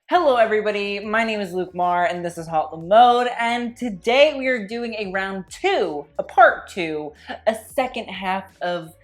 Hello everybody, my name is Luke Marr and this is Hot the Mode, and today we are doing a round two, a part two, a second half of,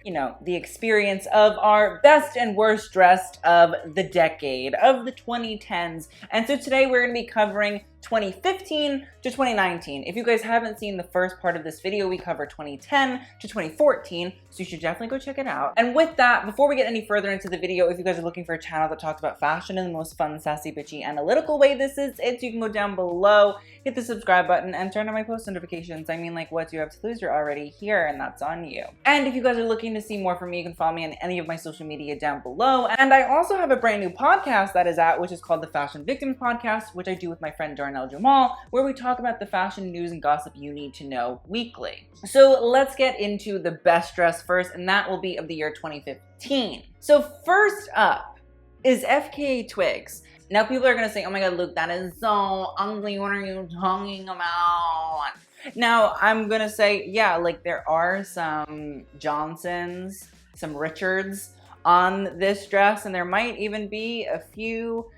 the experience of our best and worst dressed of the decade, of the 2010s. And so today we're going to be covering 2015 to 2019. If you guys haven't seen the first part of this video, we cover 2010 to 2014, so you should definitely go check it out. And with that, before we get any further into the video, if you guys are looking for a channel that talks about fashion in the most fun, sassy, bitchy, analytical way this is it, so you can go down below, hit the subscribe button, and turn on my post notifications. I mean, like, what do you have to lose? You're already here, and that's on you. And if you guys are looking to see more from me, you can follow me on any of my social media down below. And I also have a brand new podcast that is out, which is called the Fashion Victims Podcast, which I do with my friend Darnell Jamal, where we talk about the fashion news and gossip you need to know weekly. So let's get into the best dress first, and that will be of the year 2015. So first up is FKA Twigs. Now people are gonna say, oh my god, Luke, that is so ugly, what are you talking about? Now I'm gonna say, yeah, like there are some Johnsons, some Richards on this dress, and there might even be a few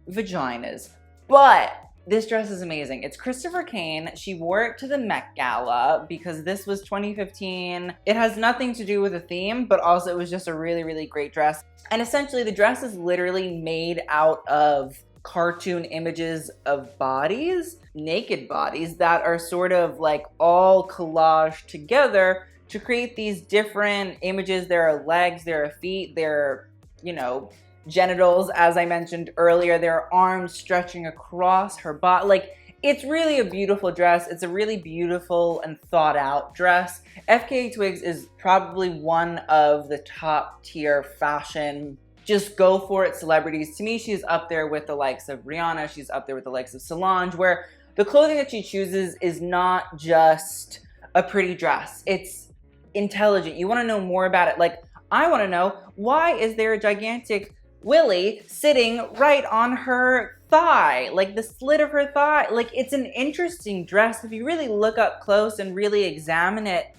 vaginas, but this dress is amazing. It's Christopher Kane. She wore it to the Met Gala because this was 2015. It has nothing to do with the theme, but also it was just a really, really great dress. And essentially the dress is literally made out of cartoon images of bodies, naked bodies that are sort of like all collaged together to create these different images. There are legs, there are feet, there are, genitals, as I mentioned earlier. There are arms stretching across her body. Like, it's really a beautiful dress. It's a really beautiful and thought out dress. FKA Twigs is probably one of the top tier fashion, just go for it celebrities. To me, she's up there with the likes of Rihanna. She's up there with the likes of Solange, where the clothing that she chooses is not just a pretty dress. It's intelligent. You want to know more about it. Like, I want to know, why is there a gigantic Willie sitting right on her thigh, like the slit of her thigh? Like, it's an interesting dress. If you really look up close and really examine it,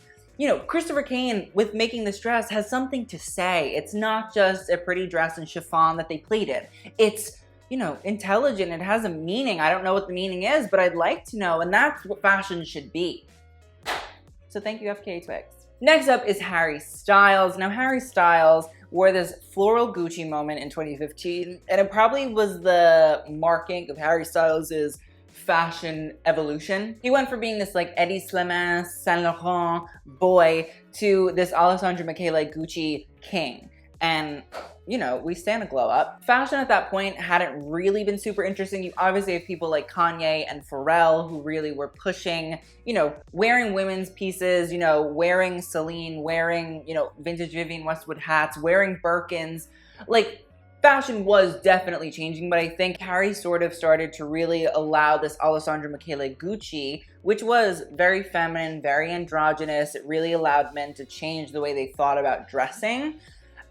Christopher Kane, with making this dress, has something to say. It's not just a pretty dress and chiffon that they pleated. It's, intelligent. It has a meaning. I don't know what the meaning is, but I'd like to know, and that's what fashion should be. So thank you, FKA Twigs. Next up is Harry Styles. Now, Harry Styles wore this floral Gucci moment in 2015, and it probably was the marking of Harry Styles' fashion evolution. He went from being this like Eddie Slimane, Saint Laurent boy to this Alessandro Michele Gucci king. And, we stand a glow up. Fashion at that point hadn't really been super interesting. You obviously have people like Kanye and Pharrell who really were pushing, wearing women's pieces, wearing Celine, wearing, vintage Vivienne Westwood hats, wearing Birkins. Like, fashion was definitely changing, but I think Harry sort of started to really allow this Alessandro Michele Gucci, which was very feminine, very androgynous. It really allowed men to change the way they thought about dressing.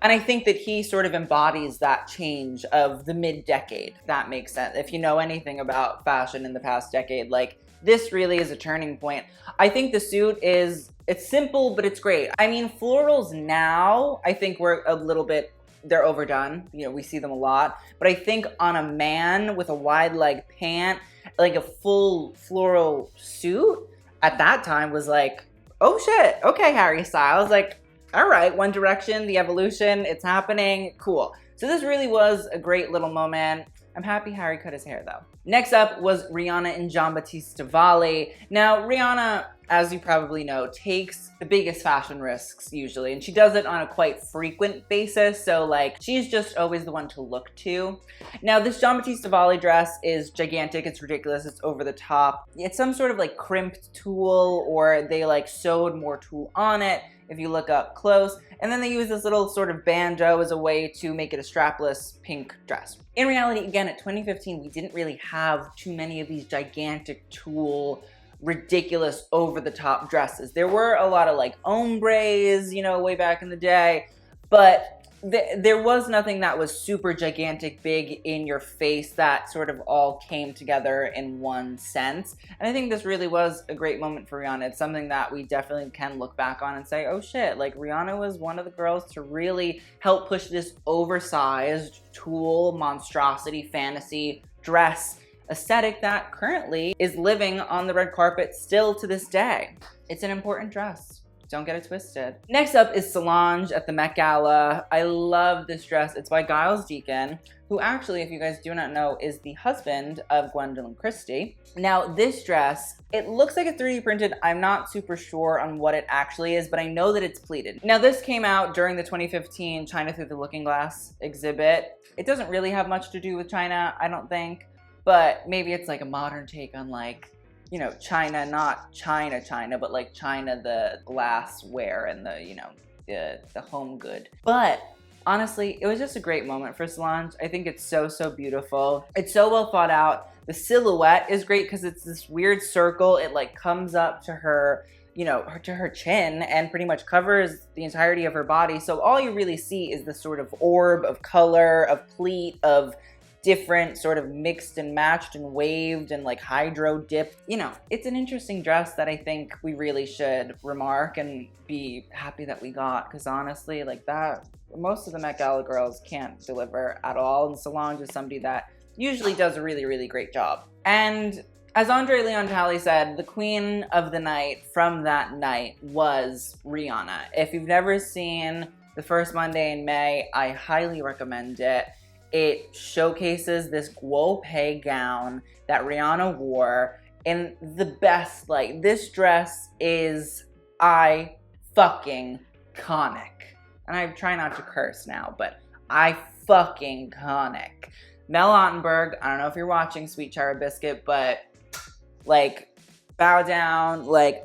And I think that he sort of embodies that change of the mid-decade, if that makes sense. If you know anything about fashion in the past decade, like, this really is a turning point. I think the suit it's simple, but it's great. I mean, florals now, I think they're overdone. We see them a lot. But I think on a man with a wide leg pant, like a full floral suit at that time was like, oh shit, okay, Harry Styles, like, all right, One Direction, the evolution, it's happening, cool. So this really was a great little moment. I'm happy Harry cut his hair though. Next up was Rihanna and Giambattista Valli. Now, Rihanna, as you probably know, takes the biggest fashion risks usually, and she does it on a quite frequent basis, so like, she's just always the one to look to. Now, this Giambattista Valli dress is gigantic, it's ridiculous, it's over the top. It's some sort of like crimped tulle, or they like sewed more tulle on it, if you look up close. And then they use this little sort of bandeau as a way to make it a strapless pink dress. In reality, again, at 2015, we didn't really have too many of these gigantic tulle, ridiculous, over-the-top dresses. There were a lot of like ombres, way back in the day, but there was nothing that was super gigantic, big in your face that sort of all came together in one sense. And I think this really was a great moment for Rihanna. It's something that we definitely can look back on and say, oh shit, like Rihanna was one of the girls to really help push this oversized tulle monstrosity fantasy dress aesthetic that currently is living on the red carpet still to this day. It's an important dress. Don't get it twisted. Next up is Solange at the Met Gala. I love this dress. It's by Giles Deacon, who actually, if you guys do not know, is the husband of Gwendolyn Christie. Now, this dress, it looks like it's 3D printed. I'm not super sure on what it actually is, but I know that it's pleated. Now, this came out during the 2015 China Through the Looking Glass exhibit. It doesn't really have much to do with China, I don't think, but maybe it's like a modern take on like, you know, China, not China, but like China, the glassware and the, you know, the home good. But honestly, it was just a great moment for Solange. I think it's so, so beautiful. It's so well thought out. The silhouette is great because it's this weird circle. It like comes up to her, you know, to her chin and pretty much covers the entirety of her body. So all you really see is this sort of orb of color, of pleat, of different sort of mixed and matched and waved and like hydro dipped. You know, it's an interesting dress that I think we really should remark and be happy that we got, because honestly, like that, most of the Met Gala girls can't deliver at all, and Solange is somebody that usually does a really, really great job. And as Andre Leon Talley said, the queen of the night from that night was Rihanna. If you've never seen The First Monday in May, I highly recommend it. It showcases this Guo Pei gown that Rihanna wore in the best, like, this dress is fucking iconic. And I try not to curse now, but fucking iconic. Mel Ottenberg, I don't know if you're watching Sweet Cherry Biscuit, but like, bow down, like,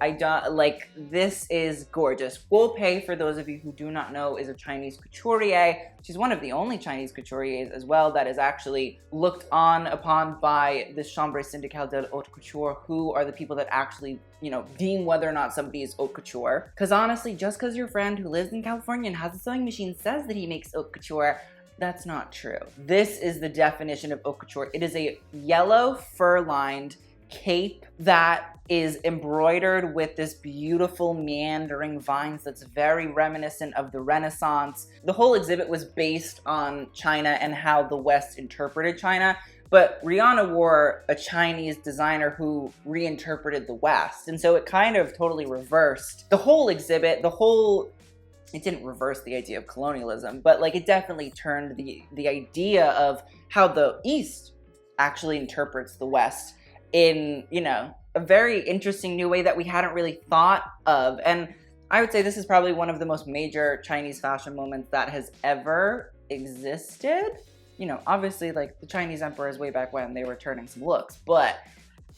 this is gorgeous. Guo Pei, for those of you who do not know, is a Chinese couturier. She's one of the only Chinese couturiers as well that is actually looked on upon by the Chambre Syndicale de Haute Couture, who are the people that actually, you know, deem whether or not somebody is haute couture. Because honestly, just because your friend who lives in California and has a sewing machine says that he makes haute couture, that's not true. This is the definition of haute couture. It is a yellow fur-lined cape that is embroidered with this beautiful meandering vines that's very reminiscent of the Renaissance. The whole exhibit was based on China and how the West interpreted China, but Rihanna wore a Chinese designer who reinterpreted the West. And so it kind of totally reversed the whole exhibit. It didn't reverse the idea of colonialism, but like it definitely turned the idea of how the East actually interprets the West in, you know, a very interesting new way that we hadn't really thought of. And I would say this is probably one of the most major Chinese fashion moments that has ever existed. You know, obviously, like, the Chinese emperors way back when, they were turning some looks, but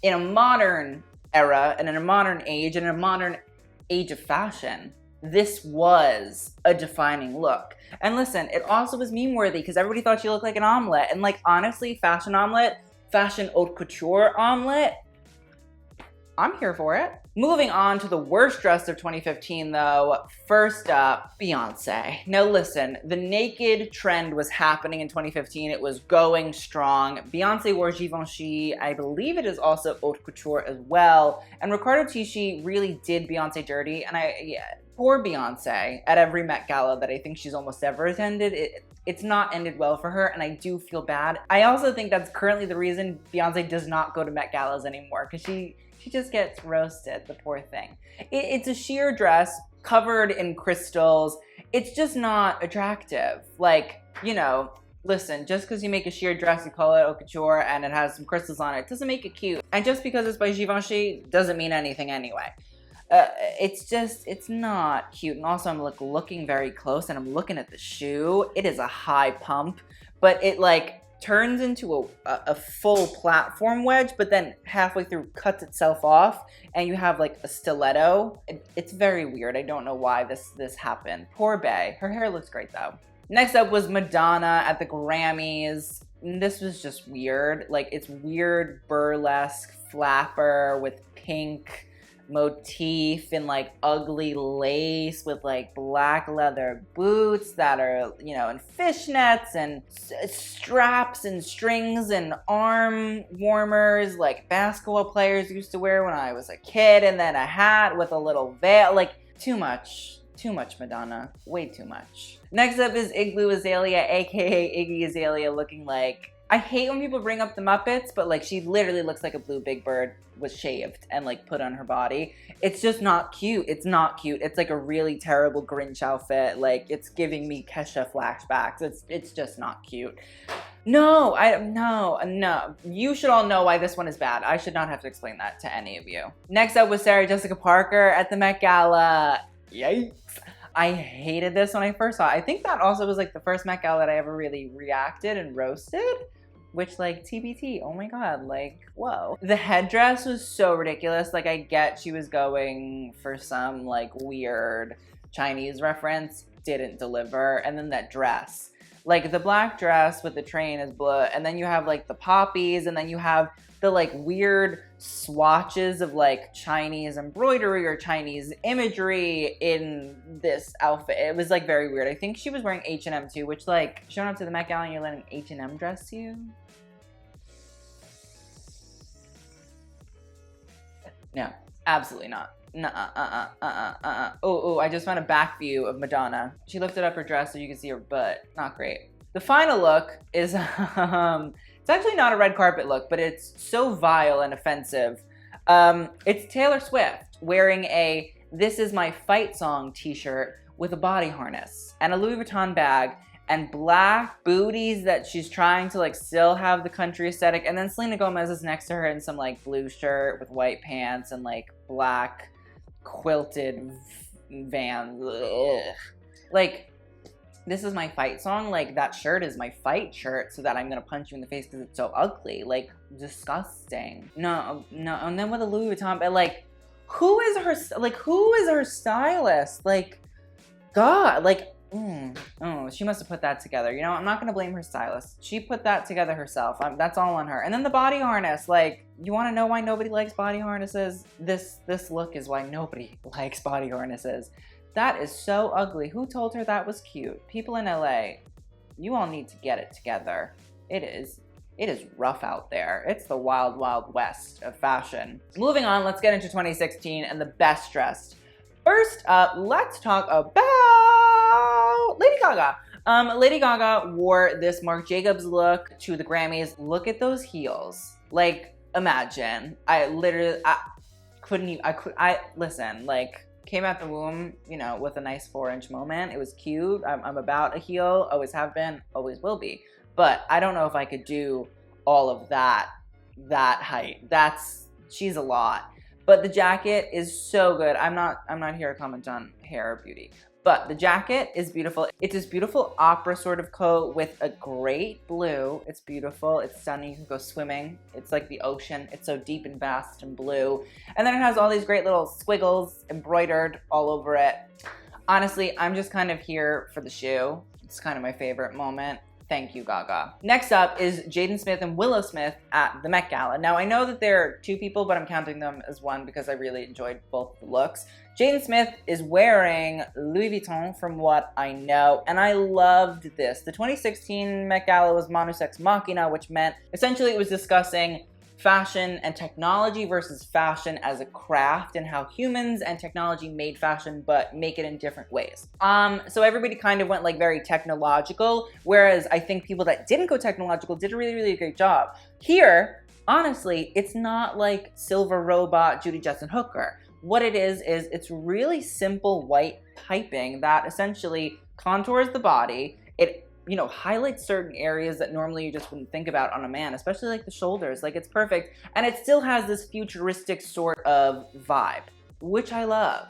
in a modern era and in a modern age and in a modern age of fashion, this was a defining look. And listen, it also was meme-worthy because everybody thought she looked like an omelet. And like, honestly, fashion omelet, fashion haute couture omelet, I'm here for it. Moving on to the worst dress of 2015 though, first up, Beyoncé. Now listen, the naked trend was happening in 2015. It was going strong. Beyoncé wore Givenchy. I believe it is also haute couture as well. And Riccardo Tisci really did Beyoncé dirty. And poor Beyoncé at every Met Gala that I think she's almost ever attended, it's not ended well for her, and I do feel bad. I also think that's currently the reason Beyoncé does not go to Met Galas anymore, because she just gets roasted, the poor thing. It's a sheer dress covered in crystals. It's just not attractive. Like, you know, listen, just because you make a sheer dress, you call it haute couture, and it has some crystals on it, doesn't make it cute. And just because it's by Givenchy doesn't mean anything anyway. It's not cute. And also I'm looking very close and I'm looking at the shoe. It is a high pump, but it like turns into a full platform wedge, but then halfway through cuts itself off and you have like a stiletto. It's very weird. I don't know why this happened. Poor Bey. Her hair looks great though. Next up was Madonna at the Grammys. This was just weird. Like, it's weird burlesque flapper with pink motif in like ugly lace with like black leather boots that are, you know, and fishnets and straps and strings and arm warmers like basketball players used to wear when I was a kid, and then a hat with a little veil. Like, too much Madonna, way too much. Next up is Iggy Azealia, aka Iggy Azealia, looking like, I hate when people bring up the Muppets, but like she literally looks like a blue Big Bird was shaved and like put on her body. It's just not cute. It's not cute. It's like a really terrible Grinch outfit. Like, it's giving me Kesha flashbacks. It's just not cute. No. You should all know why this one is bad. I should not have to explain that to any of you. Next up was Sarah Jessica Parker at the Met Gala. Yikes. I hated this when I first saw it. I think that also was like the first Met Gala that I ever really reacted and roasted, which like TBT, oh my God, like, whoa. The headdress was so ridiculous. Like, I get she was going for some like weird Chinese reference, didn't deliver. And then that dress, like the black dress with the train is blue, and then you have like the poppies, and then you have the like weird swatches of like Chinese embroidery or Chinese imagery in this outfit. It was like very weird. I think she was wearing H&M too, which like showing up to the Met Gala and you're letting H&M dress you? No, absolutely not. Oh, I just found a back view of Madonna. She lifted up her dress so you can see her butt. Not great. The final look is, it's actually not a red carpet look, but it's so vile and offensive. It's Taylor Swift wearing a "This Is My Fight Song" t-shirt with a body harness and a Louis Vuitton bag and black booties that she's trying to like still have the country aesthetic. And then Selena Gomez is next to her in some like blue shirt with white pants and like black quilted Vans. Ugh. Like, this is my fight song. Like, that shirt is my fight shirt so that I'm gonna punch you in the face because it's so ugly. Like, disgusting. No. And then with a Louis Vuitton, but like, who is her stylist? Like, God, like, oh, she must have put that together. You know, I'm not gonna blame her stylist. She put that together herself. That's all on her. And then the body harness. Like, you want to know why nobody likes body harnesses? This look is why nobody likes body harnesses. That is so ugly. Who told her that was cute? People in LA, you all need to get it together. It is rough out there. It's the wild, wild west of fashion. Moving on, let's get into 2016 and the best dressed. First up, let's talk about Lady Gaga. Lady Gaga wore this Marc Jacobs look to the Grammys. Look at those heels. Like, imagine. Listen, like, came out the womb, you know, with a nice 4-inch moment. It was cute. I'm about a heel, always have been, always will be. But I don't know if I could do all of that height. She's a lot. But the jacket is so good. I'm not here to comment on hair or beauty. But the jacket is beautiful. It's this beautiful opera sort of coat with a great blue. It's beautiful. It's stunning. You can go swimming. It's like the ocean. It's so deep and vast and blue. And then it has all these great little squiggles embroidered all over it. Honestly, I'm just kind of here for the shoe. It's kind of my favorite moment. Thank you, Gaga. Next up is Jaden Smith and Willow Smith at the Met Gala. Now, I know that there are two people, but I'm counting them as one because I really enjoyed both the looks. Jaden Smith is wearing Louis Vuitton from what I know, and I loved this. The 2016 Met Gala was Manus Ex Machina, which meant essentially it was discussing fashion and technology versus fashion as a craft and how humans and technology made fashion but make it in different ways. So everybody kind of went like very technological, whereas I think people that didn't go technological did a really, really great job. Here, honestly, it's not like Silver Robot, Judy Jetson Hooker. What it is it's really simple white piping that essentially contours the body. It, you know, highlights certain areas that normally you just wouldn't think about on a man, especially like the shoulders. Like, it's perfect. And it still has this futuristic sort of vibe, which I love.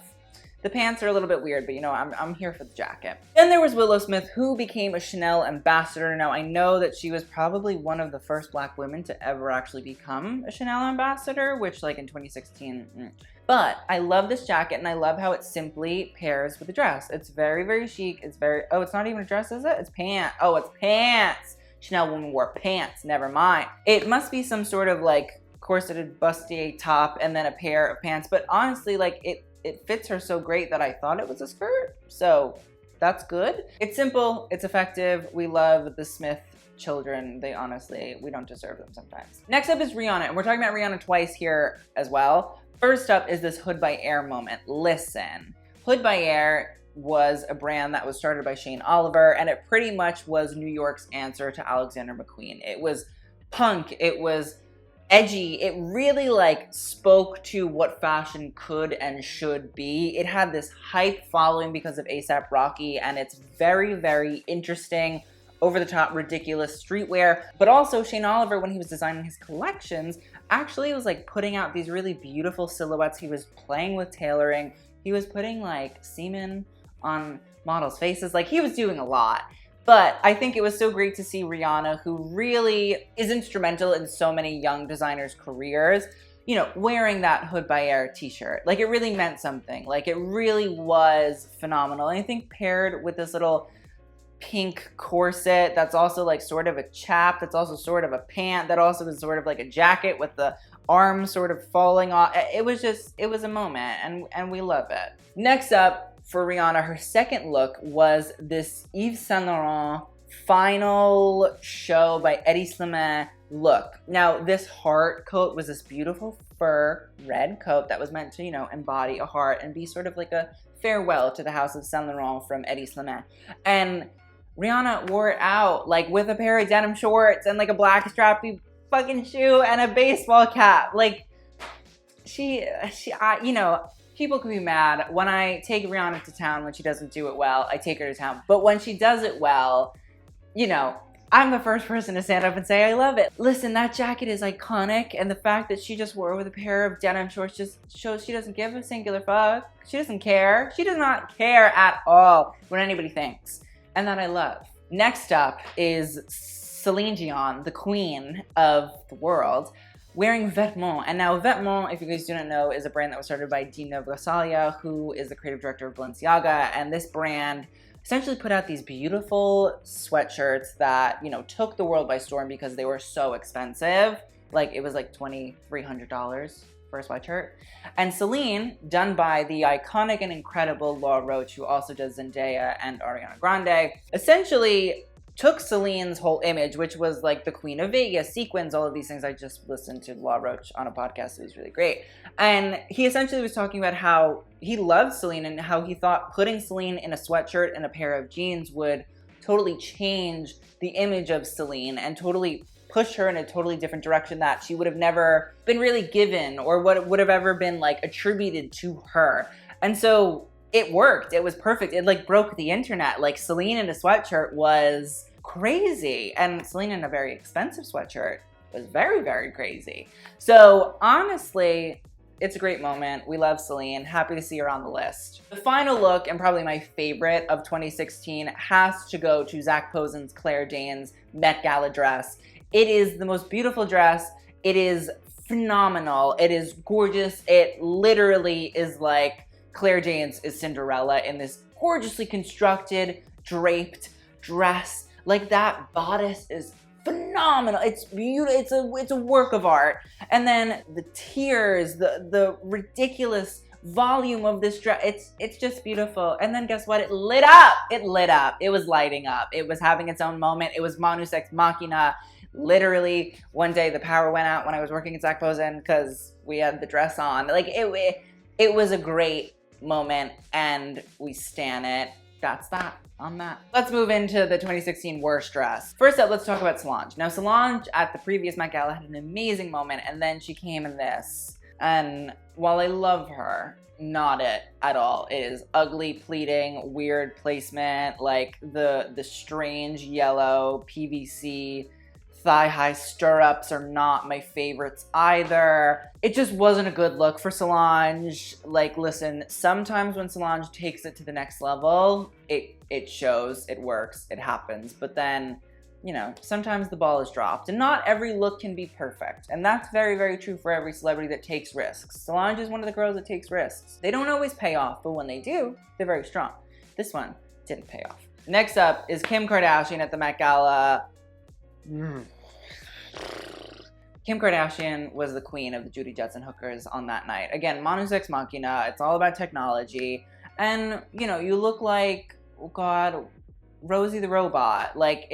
The pants are a little bit weird, but you know, I'm here for the jacket. Then there was Willow Smith, who became a Chanel ambassador. Now, I know that she was probably one of the first Black women to ever actually become a Chanel ambassador, which like in 2016, But I love this jacket, and I love how it simply pairs with the dress. It's very, very chic. It's very, oh, it's not even a dress, is it? It's pants. Oh, it's pants. Chanel woman wore pants, never mind. It must be some sort of like corseted bustier top and then a pair of pants. But honestly, like it fits her so great that I thought it was a skirt. So that's good. It's simple, it's effective. We love the Smith children. We don't deserve them sometimes. Next up is Rihanna, and we're talking about Rihanna twice here as well. First up is this Hood by Air moment. Listen, Hood by Air was a brand that was started by Shane Oliver, and it pretty much was New York's answer to Alexander McQueen. It was punk, it was edgy, it really like spoke to what fashion could and should be. It had this hype following because of A$AP Rocky, and it's very, very interesting, over-the-top, ridiculous streetwear. But also Shane Oliver, when he was designing his collections, actually was like putting out these really beautiful silhouettes. He was playing with tailoring. He was putting like semen on models' faces. Like, he was doing a lot. But I think it was so great to see Rihanna, who really is instrumental in so many young designers' careers, you know, wearing that Hood by Air t-shirt. Like, it really meant something. Like, it really was phenomenal. And I think paired with this little pink corset that's also like sort of a chap, that's also sort of a pant, that also is sort of like a jacket with the arms sort of falling off. It was a moment, and we love it. Next up for Rihanna, her second look was this Yves Saint Laurent final show by Eddie Slimane look. Now, this heart coat was this beautiful fur red coat that was meant to, you know, embody a heart and be sort of like a farewell to the house of Saint Laurent from Eddie Slimane. And Rihanna wore it out like with a pair of denim shorts and like a black strappy fucking shoe and a baseball cap. Like, you know, people can be mad when I take Rihanna to town. When she doesn't do it well, I take her to town. But when she does it well, you know, I'm the first person to stand up and say I love it. Listen, that jacket is iconic, and the fact that she just wore it with a pair of denim shorts just shows she doesn't give a singular fuck. She doesn't care. She does not care at all what anybody thinks, and that I love. Next up is Celine Dion, the queen of the world, wearing Vetements. And now Vetements, if you guys do not know, is a brand that was started by Iggy Azealia, who is the creative director of Balenciaga. And this brand essentially put out these beautiful sweatshirts that, you know, took the world by storm because they were so expensive. Like, it was like $2,300 for a sweatshirt. And Celine, done by the iconic and incredible Laurent, who also does Zendaya and Ariana Grande, essentially took Celine's whole image, which was like the Queen of Vegas, sequins, all of these things. I just listened to Laurent on a podcast, so he's really great. And he essentially was talking about how he loved Celine and how he thought putting Celine in a sweatshirt and a pair of jeans would totally change the image of Celine and totally push her in a totally different direction that she would have never been really given, or what would have ever been like attributed to her. And so it worked. It was perfect. It like broke the internet. Like, Celine in a sweatshirt was crazy, and Celine in a very expensive sweatshirt was very, very crazy. So honestly, it's a great moment. We love Celine. Happy to see her on the list. The final look, and probably my favorite of 2016, has to go to Zac Posen's Clare Danes Met Gala dress. It is the most beautiful dress. It is phenomenal. It is gorgeous. It literally is like Clare Danes is Cinderella in this gorgeously constructed, draped dress. Like, that bodice is phenomenal. It's beautiful. It's a work of art. And then the tears, the ridiculous volume of this dress, it's just beautiful. And then guess what? It lit up. It lit up. It was lighting up. It was having its own moment. It was Manus Ex Machina. Literally, one day the power went out when I was working at Zac Posen because we had the dress on. Like, it was a great moment, and we stan it. That's that on that. Let's move into the 2016 worst dress. First up, let's talk about Solange. Now, Solange at the previous Met Gala had an amazing moment, and then she came in this. And while I love her, not it at all. It is ugly pleating, weird placement, like the strange yellow PVC thigh-high stirrups are not my favorites either. It just wasn't a good look for Solange. Like, listen, sometimes when Solange takes it to the next level, it shows, it works, it happens. But then, you know, sometimes the ball is dropped, and not every look can be perfect. And that's very, very true for every celebrity that takes risks. Solange is one of the girls that takes risks. They don't always pay off, but when they do, they're very strong. This one didn't pay off. Next up is Kim Kardashian at the Met Gala. Kim Kardashian was the queen of the Judy Jetson hookers on that night. Again, Manu Sex Machina, it's all about technology. And, you know, you look like, oh God, Rosie the Robot. Like,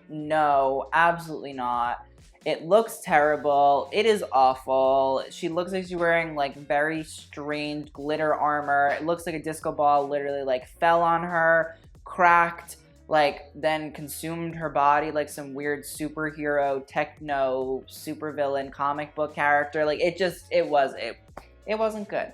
no, absolutely not. It looks terrible. It is awful. She looks like she's wearing like very strange glitter armor. It looks like a disco ball literally like fell on her, cracked, like then consumed her body like some weird superhero, techno, supervillain comic book character. Like it wasn't good.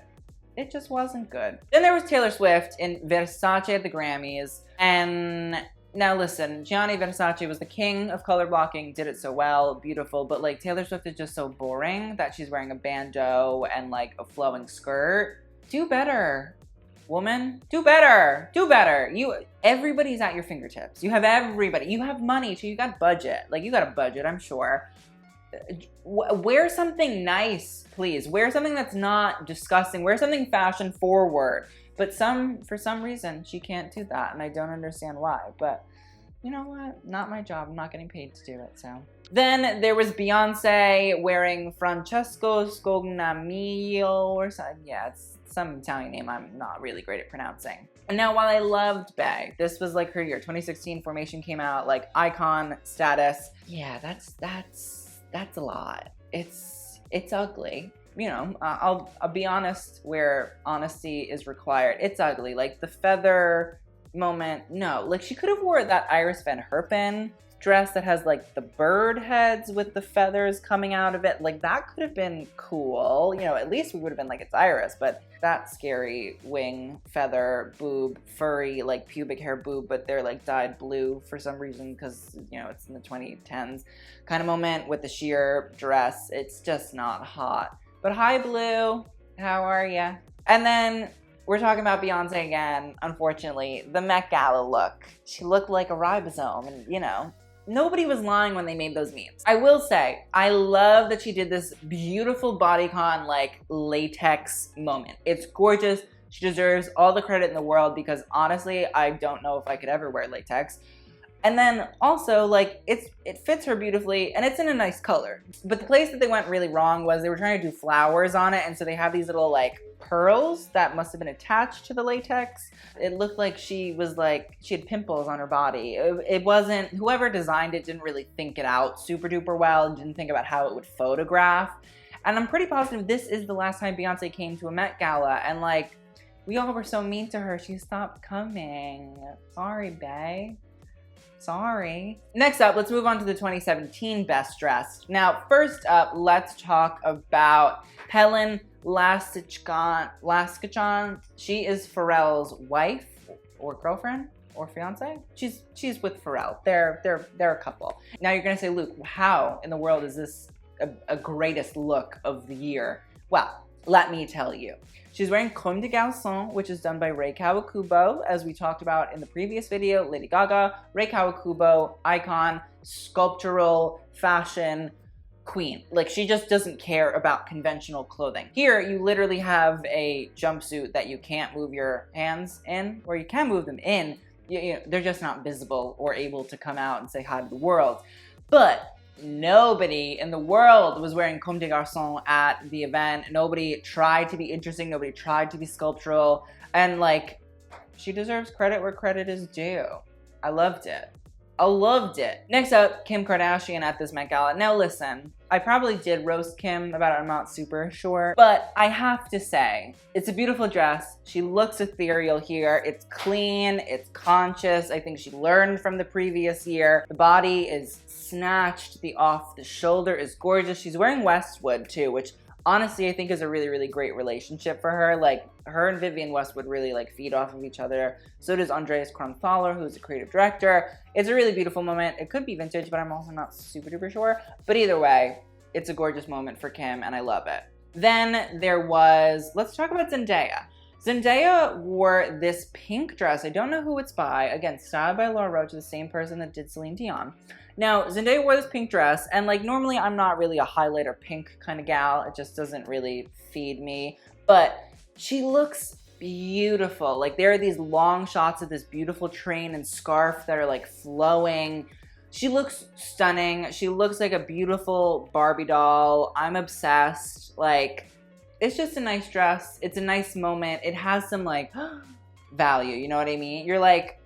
It just wasn't good. Then there was Taylor Swift in Versace at the Grammys. And now listen, Gianni Versace was the king of color blocking, did it so well, beautiful, but like Taylor Swift is just so boring that she's wearing a bandeau and like a flowing skirt. Do better, woman. Do better. Do better. Everybody's at your fingertips. You have everybody. You have money, so you got budget. Like you got a budget, I'm sure. Wear something nice, please. Wear something that's not disgusting. Wear something fashion forward. But for some reason, she can't do that, and I don't understand why. But you know what? Not my job. I'm not getting paid to do it, so. Then there was Beyoncé wearing Francesco Scognamiglio or something. Yeah, it's some Italian name I'm not really great at pronouncing. And now, while I loved Bey, this was like her year. 2016 Formation came out, like icon status. Yeah, that's a lot. It's ugly. You know, I'll be honest where honesty is required. It's ugly. Like the feather moment, no. Like she could have wore that Iris Van Herpen dress that has like the bird heads with the feathers coming out of it. Like that could have been cool. You know, at least we would have been like, it's Iris, but that scary wing, feather, boob, furry, like pubic hair boob, but they're like dyed blue for some reason because, you know, it's in the 2010s kind of moment with the sheer dress. It's just not hot. But hi, Blue. How are ya? And then we're talking about Beyonce again, unfortunately. The Met Gala look. She looked like a ribosome, and you know, nobody was lying when they made those memes. I will say, I love that she did this beautiful bodycon, like, latex moment. It's gorgeous. She deserves all the credit in the world because honestly, I don't know if I could ever wear latex. And then also, like, it fits her beautifully, and it's in a nice color. But the place that they went really wrong was they were trying to do flowers on it, and so they have these little, like, pearls that must have been attached to the latex. It looked like she had pimples on her body. It wasn't, whoever designed it didn't really think it out super duper well, didn't think about how it would photograph. And I'm pretty positive this is the last time Beyonce came to a Met Gala, and, like, we all were so mean to her. She stopped coming. Sorry, bae. Sorry. Next up, let's move on to the 2017 Best Dressed. Now, first up, let's talk about Helen Laskachon. She is Pharrell's wife or girlfriend or fiance. She's with Pharrell. They're a couple. Now you're gonna say, Luke, how in the world is this a greatest look of the year? Well, let me tell you. She's wearing Comme des Garçons, which is done by Rei Kawakubo, as we talked about in the previous video. Lady Gaga, Rei Kawakubo, icon, sculptural, fashion, queen. Like, she just doesn't care about conventional clothing. Here, you literally have a jumpsuit that you can't move your hands in, or you can move them in. You know, they're just not visible or able to come out and say hi to the world. But nobody in the world was wearing Comme des Garçons at the event. Nobody tried to be interesting. Nobody tried to be sculptural. And, like, she deserves credit where credit is due. I loved it. I loved it. Next up, Kim Kardashian at this Met Gala. Now listen, I probably did roast Kim about it. I'm not super sure. But I have to say, it's a beautiful dress. She looks ethereal here. It's clean. It's conscious. I think she learned from the previous year. The body is snatched. The off the shoulder is gorgeous. She's wearing Westwood too, which honestly I think is a really, really great relationship for her. Like, her and Vivienne Westwood really like feed off of each other. So does Andreas Kronthaler, who's a creative director. It's a really beautiful moment. It could be vintage, but I'm also not super duper sure. But either way, it's a gorgeous moment for Kim and I love it. Then there was, let's talk about Zendaya. Zendaya wore this pink dress. I don't know who it's by. Again, styled by Laurent, the same person that did Celine Dion. Now, Zendaya wore this pink dress, and like normally I'm not really a highlighter pink kind of gal. It just doesn't really feed me. But she looks beautiful. Like, there are these long shots of this beautiful train and scarf that are like flowing. She looks stunning. She looks like a beautiful Barbie doll. I'm obsessed. Like, it's just a nice dress. It's a nice moment. It has some like value, you know what I mean? You're like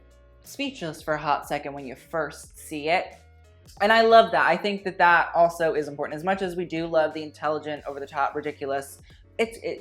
speechless for a hot second when you first see it. And I love that. I think that that also is important. As much as we do love the intelligent, over the top, ridiculous,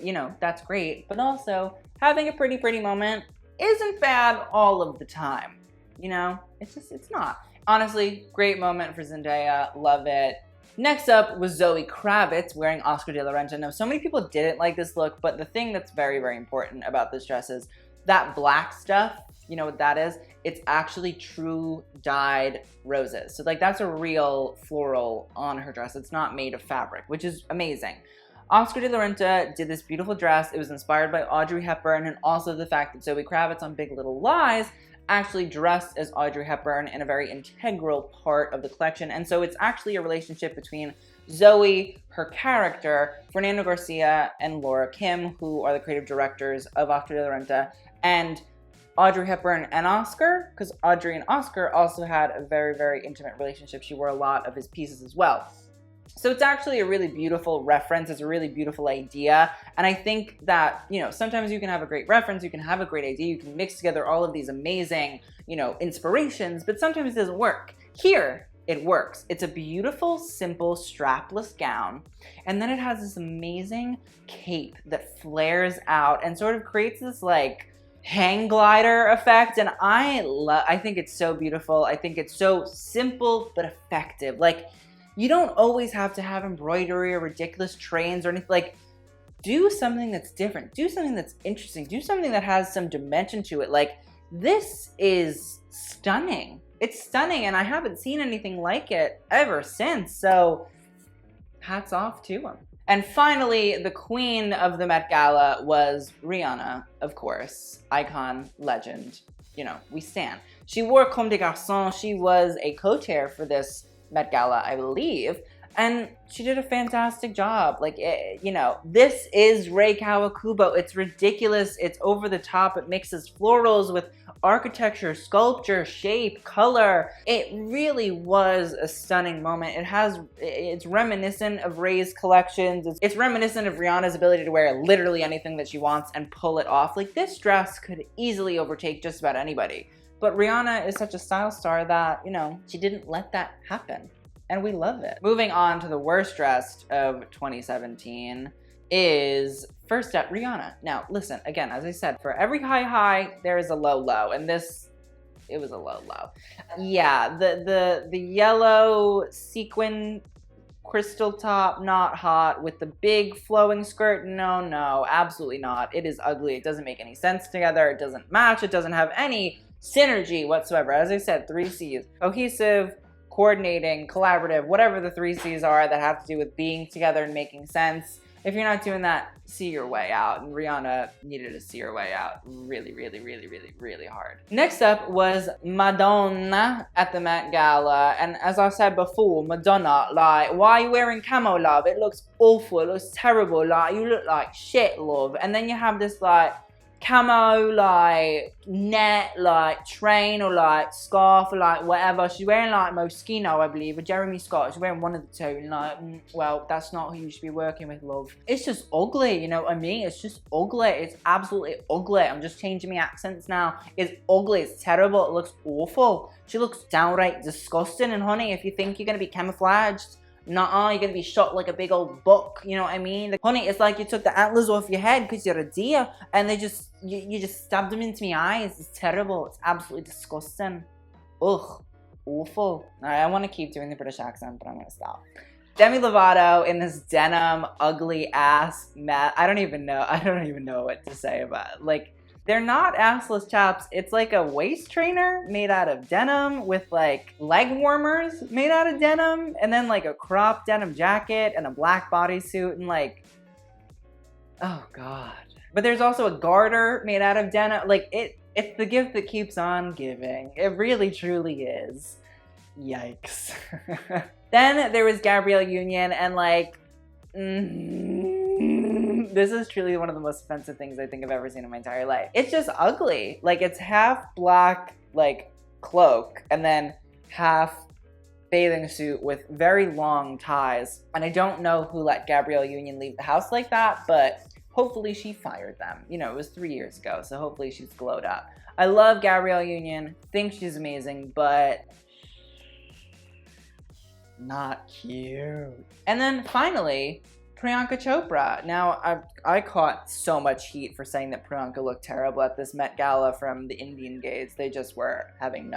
you know, that's great. But also having a pretty moment isn't bad all of the time. You know, it's not. Honestly, great moment for Zendaya. Love it. Next up was Zoe Kravitz wearing Oscar de la Renta. Now, so many people didn't like this look, but the thing that's very important about this dress is that black stuff. You know what that is? It's actually true dyed roses. So like that's a real floral on her dress. It's not made of fabric, which is amazing. Oscar de la Renta did this beautiful dress. It was inspired by Audrey Hepburn, and also the fact that Zoe Kravitz on Big Little Lies actually dressed as Audrey Hepburn in a very integral part of the collection. And so it's actually a relationship between Zoe, her character, Fernando Garcia, and Laura Kim, who are the creative directors of Oscar de la Renta, and Audrey Hepburn and Oscar, because Audrey and Oscar also had a very intimate relationship. She wore a lot of his pieces as well. So it's actually a really beautiful reference. It's a really beautiful idea. And I think that, you know, sometimes you can have a great reference, you can have a great idea, you can mix together all of these amazing, you know, inspirations, but sometimes it doesn't work. Here, it works. It's a beautiful, simple, strapless gown. And then it has this amazing cape that flares out and sort of creates this like hang glider effect. And I think it's so beautiful. I think it's so simple, but effective. Like, you don't always have to have embroidery or ridiculous trains or anything. Like, do something that's different. Do something that's interesting. Do something that has some dimension to it. Like, this is stunning. It's stunning, and I haven't seen anything like it ever since. So, hats off to him. And finally, the queen of the Met Gala was Rihanna, of course. Icon, legend. You know, we stan. She wore Comme des Garçons. She was a co-chair for this Met Gala, I believe, and she did a fantastic job. Like, you know, this is Rei Kawakubo. It's ridiculous. It's over the top. It mixes florals with architecture, sculpture, shape, color. It really was a stunning moment. It's reminiscent of Rei's collections. It's reminiscent of Rihanna's ability to wear literally anything that she wants and pull it off. Like, this dress could easily overtake just about anybody. But Rihanna is such a style star that, you know, she didn't let that happen. And we love it. Moving on to the worst dressed of 2017 is, first up, Rihanna. Now, listen, again, as I said, for every high, there is a low. And this, it was a low. Yeah, the yellow sequin crystal top, not hot. With the big flowing skirt, no, absolutely not. It is ugly. It doesn't make any sense together. It doesn't match. It doesn't have any synergy whatsoever. As I said, 3 C's. Cohesive, coordinating, collaborative, whatever the 3 C's are that have to do with being together and making sense. If you're not doing that, see your way out. And Rihanna needed to see her way out really hard. Next up was Madonna at the Met Gala. And as I said before, Madonna, like, why are you wearing camo, love? It looks awful. It looks terrible. Like, you look like shit, love. And then you have this, like, camo, like, net, like, train, or, like, scarf, or, like, whatever. She's wearing, like, Moschino, I believe, or Jeremy Scott. She's wearing one of the two, and, like, well, that's not who you should be working with, love. It's just ugly, you know what I mean? It's just ugly. It's absolutely ugly. I'm just changing my accents now. It's ugly. It's terrible. It looks awful. She looks downright disgusting, and honey, if you think you're gonna be camouflaged, nuh-uh, you're gonna be shot like a big old buck, you know what I mean? Like, honey, it's like you took the antlers off your head because you're a deer, and they just, you just stabbed them into my eyes. It's terrible. It's absolutely disgusting. Ugh, awful. All right, I want to keep doing the British accent, but I'm gonna stop. Demi Lovato in this denim, ugly ass mat. I don't even know what to say about it. Like, they're not assless chaps. It's like a waist trainer made out of denim with like leg warmers made out of denim, and then like a crop denim jacket and a black bodysuit, and like, oh God. But there's also a garter made out of denim. Like, it's the gift that keeps on giving. It really truly is. Yikes. Then there was Gabrielle Union, and like, this is truly one of the most offensive things I think I've ever seen in my entire life. It's just ugly. Like, it's half black, like, cloak, and then half bathing suit with very long ties. And I don't know who let Gabrielle Union leave the house like that, but hopefully she fired them. You know, it was 3 years ago, so hopefully she's glowed up. I love Gabrielle Union, think she's amazing, but not cute. And then finally, Priyanka Chopra. Now, I caught so much heat for saying that Priyanka looked terrible at this Met Gala from the Indian gays. They just were having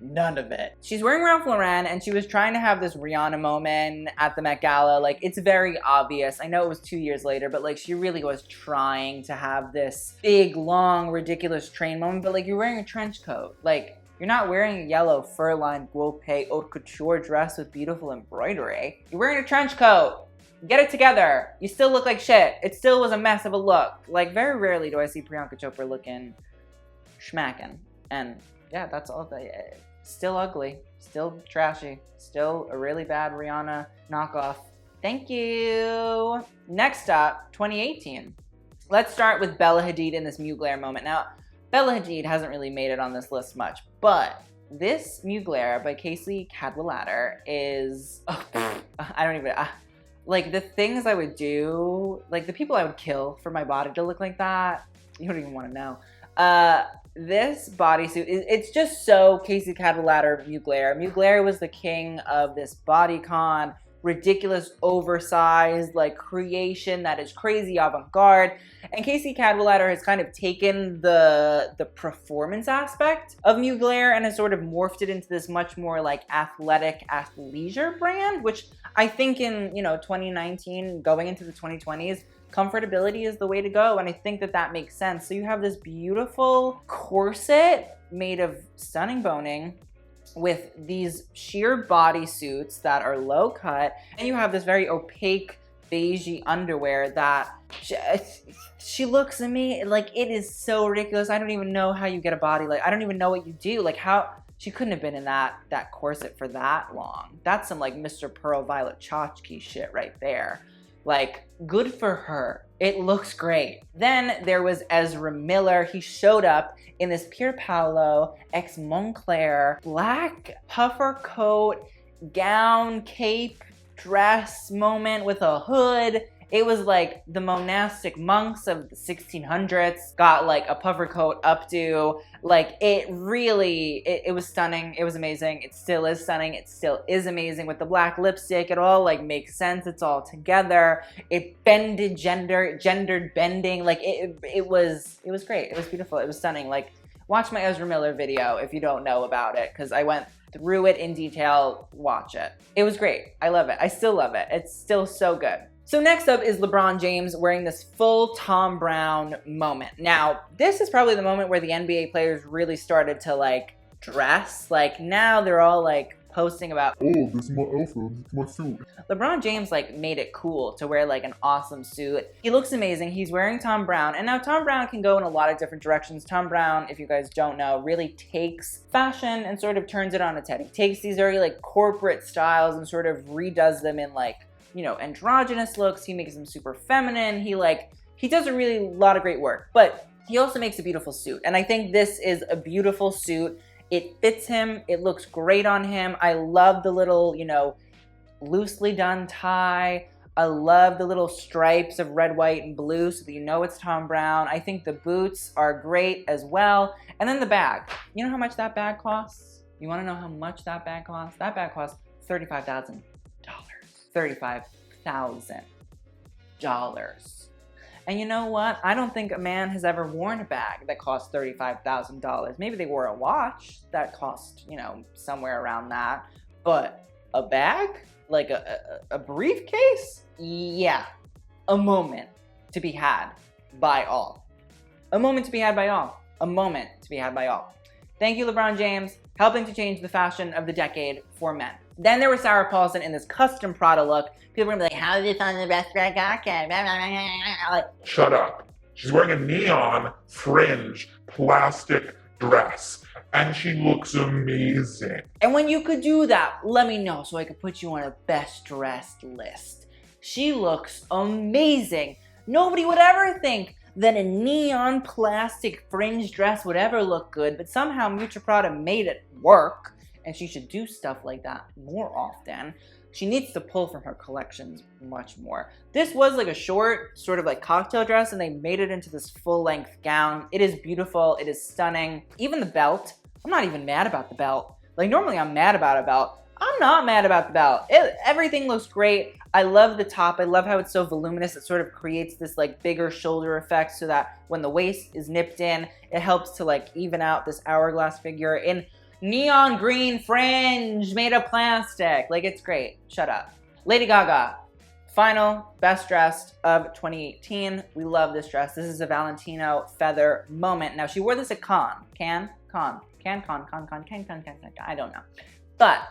none of it. She's wearing Ralph Lauren, and she was trying to have this Rihanna moment at the Met Gala. Like, it's very obvious. I know it was 2 years later, but like, she really was trying to have this big, long, ridiculous train moment, but like, you're wearing a trench coat. Like, you're not wearing a yellow fur-lined Guo Pei haute couture dress with beautiful embroidery. You're wearing a trench coat. Get it together. You still look like shit. It still was a mess of a look. Like, very rarely do I see Priyanka Chopra looking schmackin'. And yeah, that's all. Still ugly. Still trashy. Still a really bad Rihanna knockoff. Thank you. Next up, 2018. Let's start with Bella Hadid in this Mugler moment. Now, Bella Hadid hasn't really made it on this list much, but this Mugler by Casey Cadwallader is, I don't even, like the things I would do, like the people I would kill for my body to look like that, you don't even want to know. This bodysuit, it's just so Casey Cadwallader Mugler. Mugler was the king of this bodycon, ridiculous, oversized, like creation that is crazy avant-garde. And Casey Cadwallader has kind of taken the performance aspect of Mugler and has sort of morphed it into this much more like athletic athleisure brand, which I think in, you know, 2019, going into the 2020s, comfortability is the way to go. And I think that that makes sense. So you have this beautiful corset made of stunning boning with these sheer bodysuits that are low cut, and you have this very opaque beigey underwear that she looks at me like, it is so ridiculous. I don't even know how you get a body, like I don't even know what you do, like how she couldn't have been in that corset for that long. That's some like Mr. Pearl Violet Chachki shit right there. Like, good for her. It looks great. Then there was Ezra Miller. He showed up in this Pier Paolo ex Moncler black puffer coat, gown, cape, dress moment with a hood. It was like the monastic monks of the 1600s got like a puffer coat updo. Like, it really, it was stunning. It was amazing. It still is stunning. It still is amazing with the black lipstick. It all like makes sense. It's all together. It bended gendered bending. Like it was great. It was beautiful. It was stunning. Like, watch my Ezra Miller video if you don't know about it, because I went through it in detail. Watch it. It was great. I love it. I still love it. It's still so good. So next up is LeBron James wearing this full Tom Brown moment. Now, this is probably the moment where the NBA players really started to like dress. Like, now they're all like posting about, oh, this is my outfit, this is my suit. LeBron James like made it cool to wear like an awesome suit. He looks amazing. He's wearing Tom Brown. And now Tom Brown can go in a lot of different directions. Tom Brown, if you guys don't know, really takes fashion and sort of turns it on its head. He takes these very like corporate styles and sort of redoes them in like, you know, androgynous looks. He makes them super feminine. He does a really lot of great work, but he also makes a beautiful suit. And I think this is a beautiful suit. It fits him. It looks great on him. I love the little, you know, loosely done tie. I love the little stripes of red, white, and blue so that you know it's Tom Brown. I think the boots are great as well. And then the bag. You know how much that bag costs? You want to know how much that bag costs? That bag costs $35,000. $35,000. And you know what? I don't think a man has ever worn a bag that cost $35,000. Maybe they wore a watch that cost, you know, somewhere around that. But a bag? Like a briefcase? Yeah. A moment to be had by all. A moment to be had by all. A moment to be had by all. Thank you, LeBron James, helping to change the fashion of the decade for men. Then there was Sarah Paulson in this custom Prada look. People were gonna be like, how is this on the restaurant? Like, shut up. She's wearing a neon fringe plastic dress and she looks amazing. And when you could do that, let me know so I could put you on a best dressed list. She looks amazing. Nobody would ever think that a neon plastic fringe dress would ever look good, but somehow Miuccia Prada made it work. and she should do stuff like that more often. She needs to pull from her collections much more. This was like a short, sort of like cocktail dress, and they made it into this full-length gown. It is beautiful, it is stunning. Even the belt, I'm not even mad about the belt. Like normally I'm mad about a belt. I'm not mad about the belt. Everything looks great. I love the top. I love how it's so voluminous. It sort of creates this like bigger shoulder effect so that when the waist is nipped in, it helps to like even out this hourglass figure in neon green fringe made of plastic. Like, it's great. Shut up. Lady Gaga, final best dressed of 2018. We love this dress. This is a Valentino feather moment. Now, she wore this at Cannes. I don't know. But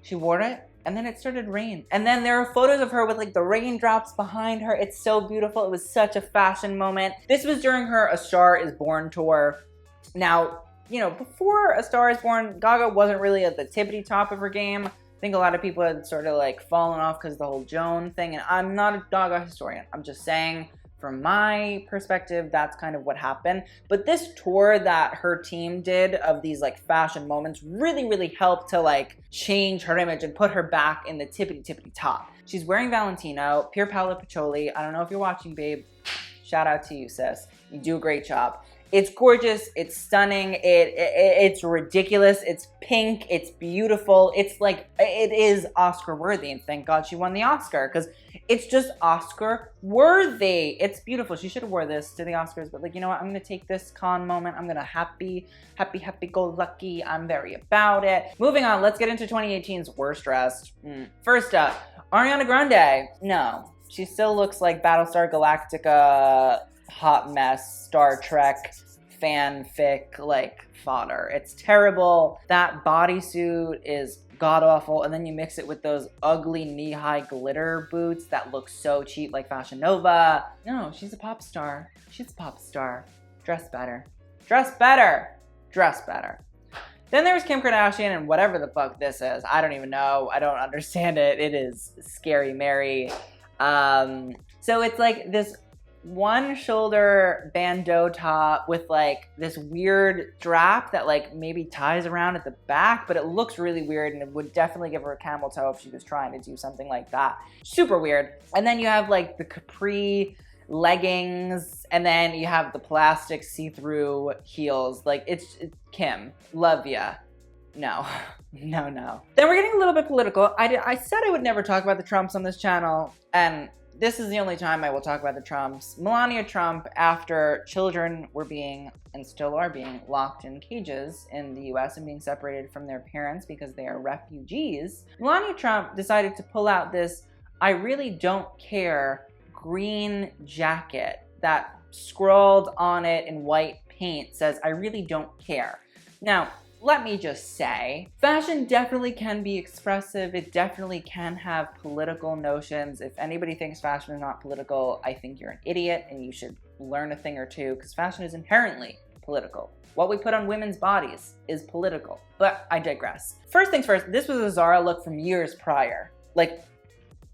she wore it, and then it started rain. And then there are photos of her with like the raindrops behind her. It's so beautiful. It was such a fashion moment. This was during her A Star Is Born tour. Now, you know, before A Star Is Born, Gaga wasn't really at the tippity top of her game. I think a lot of people had sort of like fallen off because of the whole Joan thing. And I'm not a Gaga historian. I'm just saying, from my perspective, that's kind of what happened. But this tour that her team did of these like fashion moments really helped to like change her image and put her back in the tippity top. She's wearing Valentino, Pier Paolo Pacioli. I don't know if you're watching, babe. Shout out to you, sis. You do a great job. It's gorgeous, it's stunning, it's ridiculous, it's pink, it's beautiful, it's like, it is Oscar worthy, and thank God she won the Oscar, because it's just Oscar worthy. It's beautiful. She should have wore this to the Oscars, but like, you know what, I'm gonna take this con moment, I'm gonna happy go lucky, I'm very about it. Moving on, let's get into 2018's worst dressed. First up, Ariana Grande. No, she still looks like Battlestar Galactica, hot mess, Star Trek, fanfic, like fodder. It's terrible. That bodysuit is god-awful, and then you mix it with those ugly knee-high glitter boots that look so cheap, like Fashion Nova. No, she's a pop star. She's a pop star. Dress better. Dress better. Dress better. Then there's Kim Kardashian and whatever the fuck this is. I don't even know. I don't understand it. It is Scary Mary. So it's like this one shoulder bandeau top with like this weird strap that like maybe ties around at the back, but it looks really weird, and it would definitely give her a camel toe if she was trying to do something like that. Super weird. And then you have like the capri leggings, and then you have the plastic see-through heels. Like, it's Kim, love ya. No. No. Then we're getting a little bit political. I said I would never talk about the Trumps on this channel, and this is the only time I will talk about the Trumps. Melania Trump, after children were being, and still are being, locked in cages in the US and being separated from their parents because they are refugees, Melania Trump decided to pull out this I really don't care green jacket that scrawled on it in white paint says, I really don't care. Now, let me just say, fashion definitely can be expressive. It definitely can have political notions. If anybody thinks fashion is not political, I think you're an idiot and you should learn a thing or two, because fashion is inherently political. What we put on women's bodies is political, but I digress. First things first, this was a Zara look from years prior. Like,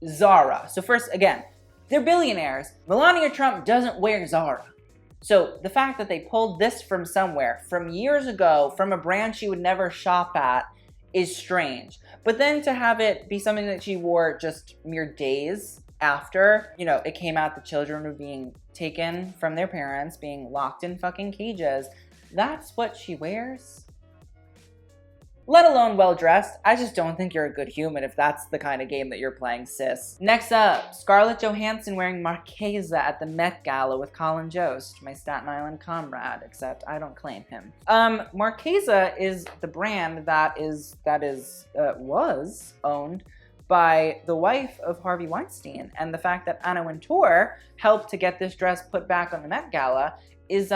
Zara. So first, again, they're billionaires. Melania Trump doesn't wear Zara. So the fact that they pulled this from somewhere, from years ago, from a brand she would never shop at, is strange. But then to have it be something that she wore just mere days after, you know, it came out the children were being taken from their parents, being locked in fucking cages, that's what she wears? Let alone well-dressed. I just don't think you're a good human if that's the kind of game that you're playing, sis. Next up, Scarlett Johansson wearing Marchesa at the Met Gala with Colin Jost, my Staten Island comrade, except I don't claim him. Marchesa is the brand that was owned by the wife of Harvey Weinstein, and the fact that Anna Wintour helped to get this dress put back on the Met Gala is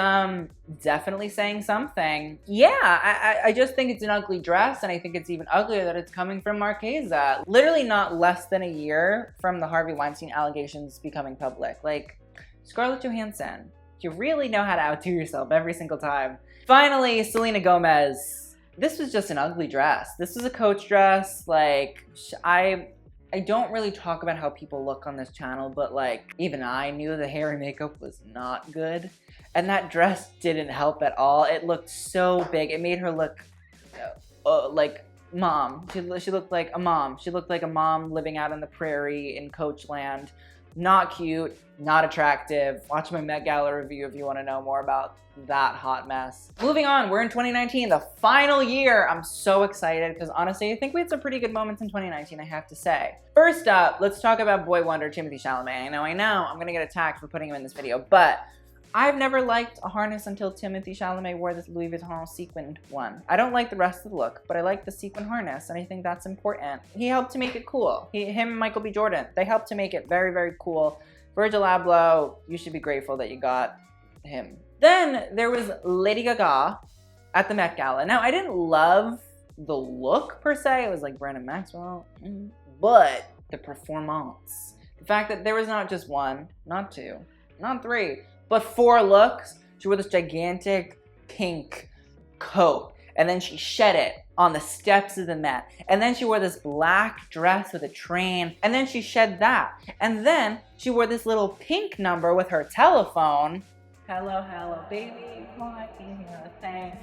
definitely saying something. Yeah, I just think it's an ugly dress, and I think it's even uglier that it's coming from Marchesa. Literally not less than a year from the Harvey Weinstein allegations becoming public. Like, Scarlett Johansson, you really know how to outdo yourself every single time. Finally, Selena Gomez. This was just an ugly dress. This was a Coach dress. Like, I don't really talk about how people look on this channel, but like, even I knew the hair and makeup was not good. And that dress didn't help at all. It looked so big. It made her look like mom. She looked like a mom. She looked like a mom living out on the prairie in Coachland. Not cute, not attractive. Watch my Met Gala review if you want to know more about that hot mess. Moving on, we're in 2019, the final year. I'm so excited because honestly, I think we had some pretty good moments in 2019, I have to say. First up, let's talk about boy wonder Timothy Chalamet. I know, I'm gonna get attacked for putting him in this video, but I've never liked a harness until Timothy Chalamet wore this Louis Vuitton sequined one. I don't like the rest of the look, but I like the sequin harness, and I think that's important. He helped to make it cool. Him and Michael B. Jordan, they helped to make it very, very cool. Virgil Abloh, you should be grateful that you got him. Then there was Lady Gaga at the Met Gala. Now, I didn't love the look per se. It was like Brandon Maxwell, but the performance. The fact that there was not just one, not two, not three, but 4 looks. She wore this gigantic pink coat, and then she shed it on the steps of the Met. And then she wore this black dress with a train, and then she shed that. And then she wore this little pink number with her telephone. Hello, hello, baby, I can hear a thing.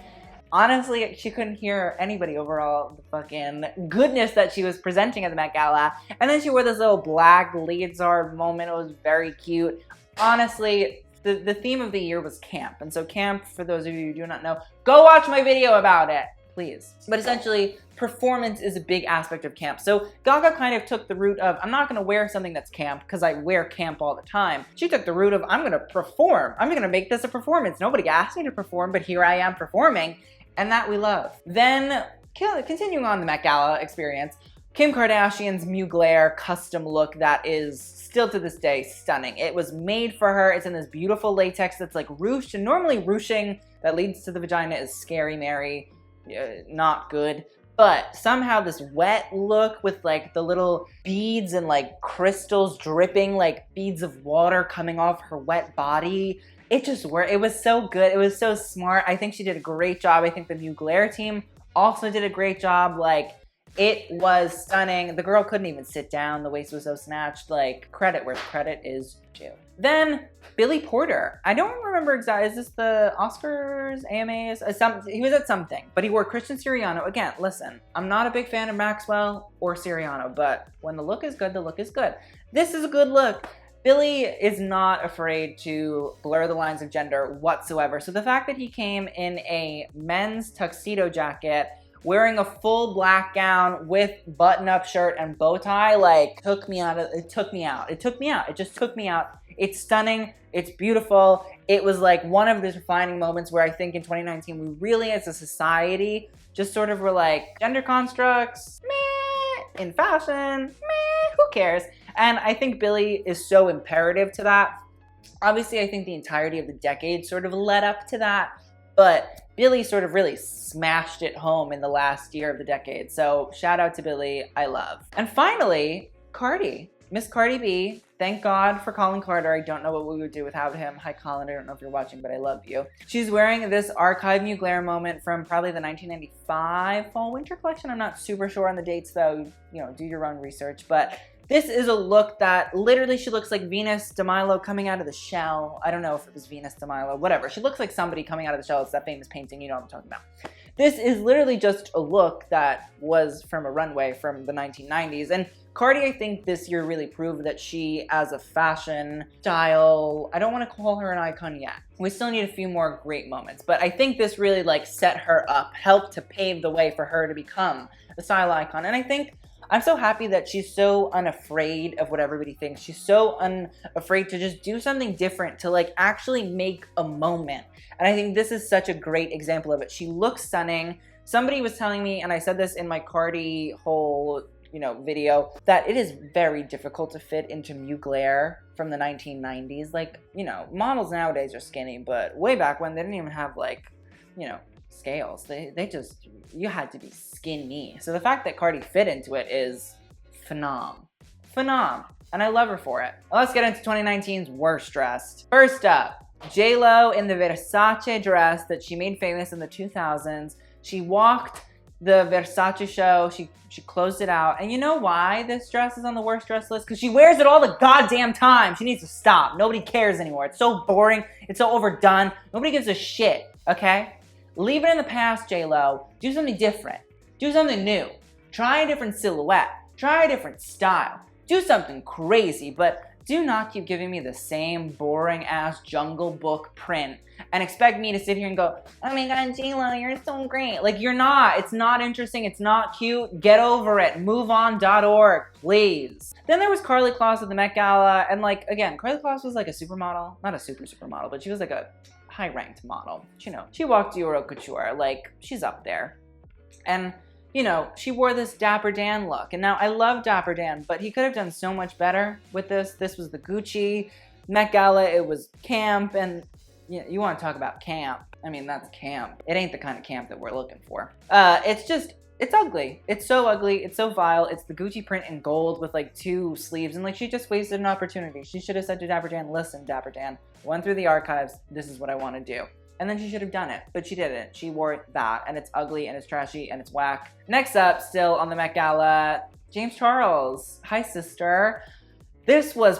Honestly, she couldn't hear anybody overall, the fucking goodness that she was presenting at the Met Gala. And then she wore this little black Leotard moment. It was very cute. Honestly, the theme of the year was camp. And so camp, for those of you who do not know, go watch my video about it, please. But essentially, performance is a big aspect of camp. So Gaga kind of took the route of, I'm not gonna wear something that's camp because I wear camp all the time. She took the route of, I'm gonna perform. I'm gonna make this a performance. Nobody asked me to perform, but here I am performing, and that we love. Then, continuing on the Met Gala experience, Kim Kardashian's Mugler custom look that is still to this day stunning. It was made for her. It's in this beautiful latex that's like ruched, and normally ruching that leads to the vagina is scary Mary, not good. But somehow this wet look with like the little beads and like crystals dripping like beads of water coming off her wet body, it just worked. It was so good. It was so smart. I think she did a great job. I think the Mugler team also did a great job. Like, it was stunning. The girl couldn't even sit down. The waist was so snatched. Like, credit where credit is due. Then Billy Porter. I don't remember exactly. Is this the Oscars, AMAs? He was at something, but he wore Christian Siriano. Again, listen, I'm not a big fan of Maxwell or Siriano, but when the look is good, the look is good. This is a good look. Billy is not afraid to blur the lines of gender whatsoever. So the fact that he came in a men's tuxedo jacket, wearing a full black gown with button-up shirt and bow tie, like, took me out. It just took me out. It's stunning. It's beautiful. It was like one of the defining moments where I think in 2019, we really as a society just sort of were like, gender constructs, meh, in fashion, meh, who cares? And I think Billy is so imperative to that. Obviously, I think the entirety of the decade sort of led up to that, but Billy sort of really smashed it home in the last year of the decade. So shout out to Billy, I love. And finally, Cardi. Miss Cardi B, thank God for Colin Carter. I don't know what we would do without him. Hi, Colin, I don't know if you're watching, but I love you. She's wearing this archive Mugler moment from probably the 1995 fall-winter collection. I'm not super sure on the dates, though. You know, do your own research. But this is a look that literally she looks like Venus de Milo coming out of the shell. I don't know if it was Venus de Milo, whatever. She looks like somebody coming out of the shell. It's that famous painting, you know what I'm talking about. This is literally just a look that was from a runway from the 1990s. And Cardi, I think this year really proved that she, as a fashion style, I don't want to call her an icon yet. We still need a few more great moments, but I think this really like set her up, helped to pave the way for her to become a style icon. And I think I'm so happy that she's so unafraid of what everybody thinks. She's so unafraid to just do something different, to like actually make a moment. And I think this is such a great example of it. She looks stunning. Somebody was telling me, and I said this in my Cardi whole, video, that it is very difficult to fit into Mugler from the 1990s. Like, models nowadays are skinny, but way back when they didn't even have like, scales. They just, you had to be skinny. So the fact that Cardi fit into it is phenom. And I love her for it. Well, let's get into 2019's worst dressed. First up, J-Lo in the Versace dress that she made famous in the 2000s. She walked the Versace show, she closed it out. And you know why this dress is on the worst dress list? Because she wears it all the goddamn time. She needs to stop. Nobody cares anymore. It's so boring. It's so overdone. Nobody gives a shit, okay? Leave it in the past, J-Lo. Do something different. Do something new. Try a different silhouette. Try a different style. Do something crazy, but do not keep giving me the same boring ass Jungle Book print and expect me to sit here and go, oh my god, J-Lo, you're so great. Like, you're not. It's not interesting. It's not cute. Get over it. MoveOn.org, please. Then there was Karlie Kloss at the Met Gala, and like, again, Karlie Kloss was like a supermodel. Not a supermodel, but she was like a high-ranked model. You know, she walked Euro Couture. Like, she's up there. And you know, she wore this Dapper Dan look. And now I love Dapper Dan, but he could have done so much better with this. This was the Gucci Met Gala. It was camp, and you want to talk about camp. I mean, that's camp. It ain't the kind of camp that we're looking for. It's ugly. It's so ugly. It's so vile. It's the Gucci print in gold with like 2 sleeves. And like, she just wasted an opportunity. She should have said to Dapper Dan, listen, Dapper Dan, went through the archives. This is what I want to do. And then she should have done it, but she didn't. She wore that, and it's ugly, and it's trashy, and it's whack. Next up, still on the Met Gala, James Charles. Hi, sister. This was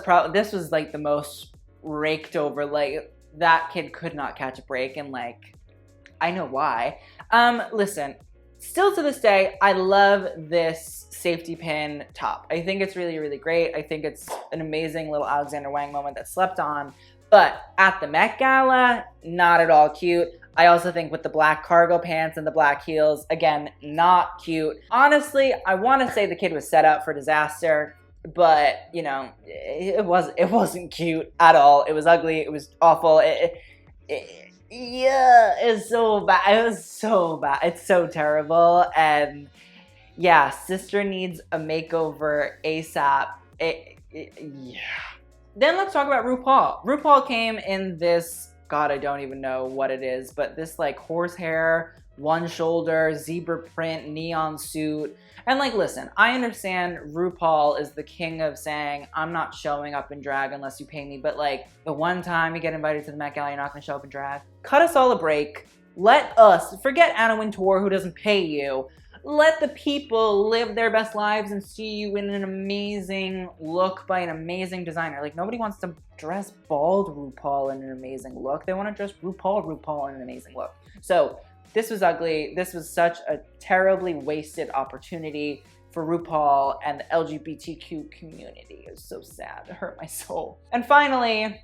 like the most raked over. Like, that kid could not catch a break, and like, I know why. Listen, still to this day, I love this safety pin top. I think it's really, really great. I think it's an amazing little Alexander Wang moment that slept on. But at the Met Gala, not at all cute. I also think with the black cargo pants and the black heels, again, not cute. Honestly, I want to say the kid was set up for disaster, but you know, it wasn't cute at all. It was ugly. It was awful. Yeah, it's so bad. It was so bad. It's so terrible. And yeah, sister needs a makeover ASAP. Yeah. Then let's talk about RuPaul. RuPaul came in this, God, I don't even know what it is, but this like horsehair, one shoulder, zebra print, neon suit. And like, listen, I understand RuPaul is the king of saying, I'm not showing up in drag unless you pay me. But like, the one time you get invited to the Met Gala, you're not gonna show up in drag. Cut us all a break. Let us, forget Anna Wintour who doesn't pay you. Let the people live their best lives and see you in an amazing look by an amazing designer. Like, nobody wants to dress bald RuPaul in an amazing look. They want to dress RuPaul in an amazing look. So this was ugly. This was such a terribly wasted opportunity for RuPaul and the LGBTQ community. It was so sad. It hurt my soul. And finally,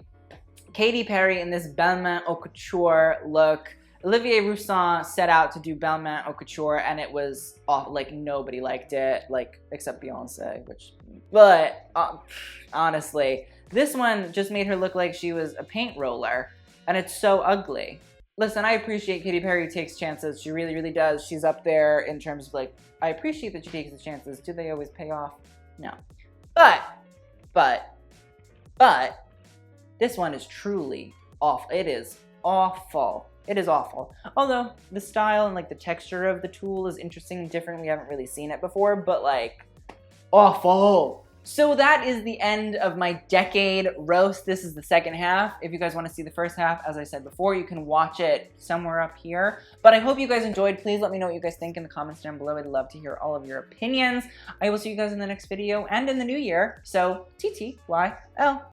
Katy Perry in this Balmain Haute Couture look. Olivier Roussin set out to do Balmain Haute Couture, and it was off. Like, nobody liked it, like, except Beyoncé, but honestly, this one just made her look like she was a paint roller, and it's so ugly. Listen, I appreciate Katy Perry takes chances. She really, really does. She's up there in terms of like, I appreciate that she takes the chances. Do they always pay off? No. But, this one is truly awful. It is awful. It is awful. Although the style and like the texture of the tulle is interesting and different. We haven't really seen it before, but like, awful. So that is the end of my decade roast. This is the second half. If you guys want to see the first half, as I said before, you can watch it somewhere up here. But I hope you guys enjoyed. Please let me know what you guys think in the comments down below. I'd love to hear all of your opinions. I will see you guys in the next video and in the new year. So TTYL.